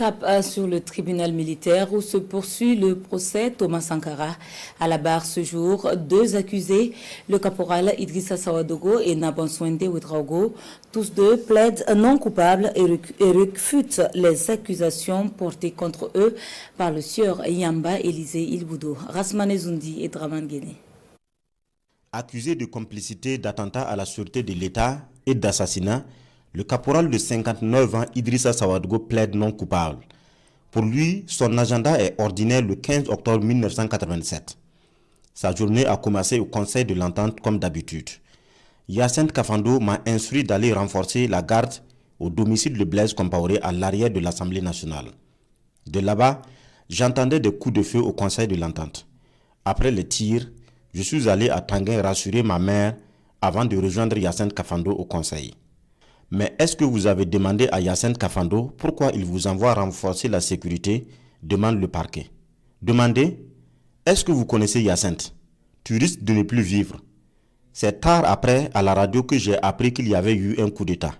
Cap sur le tribunal militaire où se poursuit le procès Thomas Sankara. À la barre ce jour, deux accusés, le caporal Idrissa Sawadogo et Nabanswende Ouedraogo, tous deux plaident non coupables et réfutent les accusations portées contre eux par le sieur Yamba Élisée Ilboudo, Rasmane Zoundi et Draman Guéné. Accusé de complicité d'attentat à la sûreté de l'État et d'assassinat, le caporal de 59 ans Idrissa Sawadogo plaide non coupable. Pour lui, son agenda est ordinaire le 15 octobre 1987. Sa journée a commencé au Conseil de l'Entente comme d'habitude. Hyacinthe Kafando m'a instruit d'aller renforcer la garde au domicile de Blaise Compaoré à l'arrière de l'Assemblée nationale. De là-bas, j'entendais des coups de feu au Conseil de l'Entente. Après les tirs, je suis allé à Tanguin rassurer ma mère avant de rejoindre Hyacinthe Kafando au Conseil. Mais est-ce que vous avez demandé à Hyacinthe Kafando pourquoi il vous envoie renforcer la sécurité, demande le parquet. Demandez, est-ce que vous connaissez Hyacinthe? Tu risques de ne plus vivre. C'est tard après à la radio que j'ai appris qu'il y avait eu un coup d'État,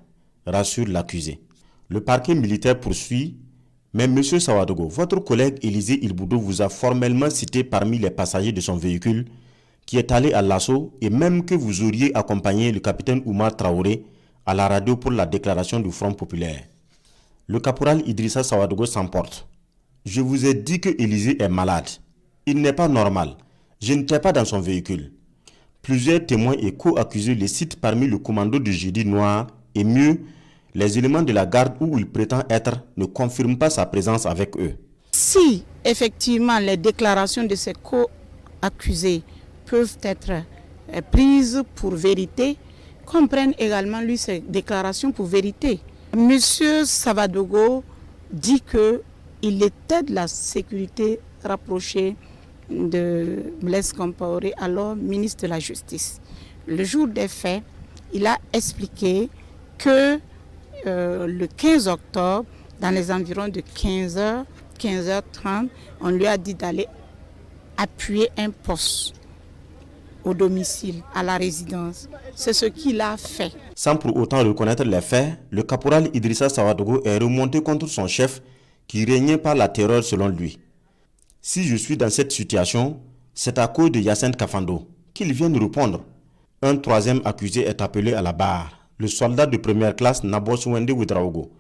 rassure l'accusé. Le parquet militaire poursuit, mais M. Sawadogo, votre collègue Élisée Ilboudo vous a formellement cité parmi les passagers de son véhicule qui est allé à l'assaut et même que vous auriez accompagné le capitaine Oumar Traoré à la radio pour la déclaration du Front populaire. Le caporal Idrissa Sawadogo s'emporte. Je vous ai dit que Élisée est malade. Il n'est pas normal. Je n'étais pas dans son véhicule. Plusieurs témoins et co-accusés les citent parmi le commando du Jeudi Noir et mieux, les éléments de la garde où il prétend être ne confirment pas sa présence avec eux. Si effectivement les déclarations de ces co-accusés peuvent être prises pour vérité, comprennent également lui ses déclarations pour vérité. Monsieur Sawadogo dit qu'il était de la sécurité rapprochée de Blaise Compaoré, alors ministre de la Justice. Le jour des faits, il a expliqué que le 15 octobre, dans les environs de 15h, 15h30, on lui a dit d'aller appuyer un poste au domicile, à la résidence. C'est ce qu'il a fait. Sans pour autant reconnaître les faits, le caporal Idrissa Sawadogo est remonté contre son chef qui régnait par la terreur selon lui. Si je suis dans cette situation, c'est à cause de Hyacinthe Kafando. Qu'il vienne répondre. Un troisième accusé est appelé à la barre, le soldat de première classe Nabanswende Ouedraogo.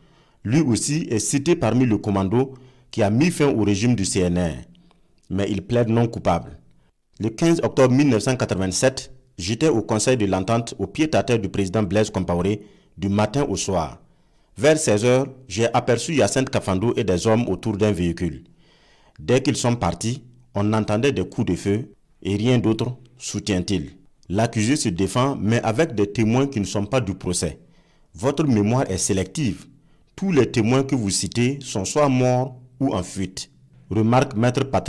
Lui aussi est cité parmi le commando qui a mis fin au régime du CNR. Mais il plaide non coupable. Le 15 octobre 1987, j'étais au Conseil de l'Entente au pied-à-terre du président Blaise Compaoré du matin au soir. Vers 16h, j'ai aperçu Hyacinthe Kafando et des hommes autour d'un véhicule. Dès qu'ils sont partis, on entendait des coups de feu et rien d'autre, soutient-il. L'accusé se défend, mais avec des témoins qui ne sont pas du procès. Votre mémoire est sélective. Tous les témoins que vous citez sont soit morts ou en fuite, remarque maître Patrice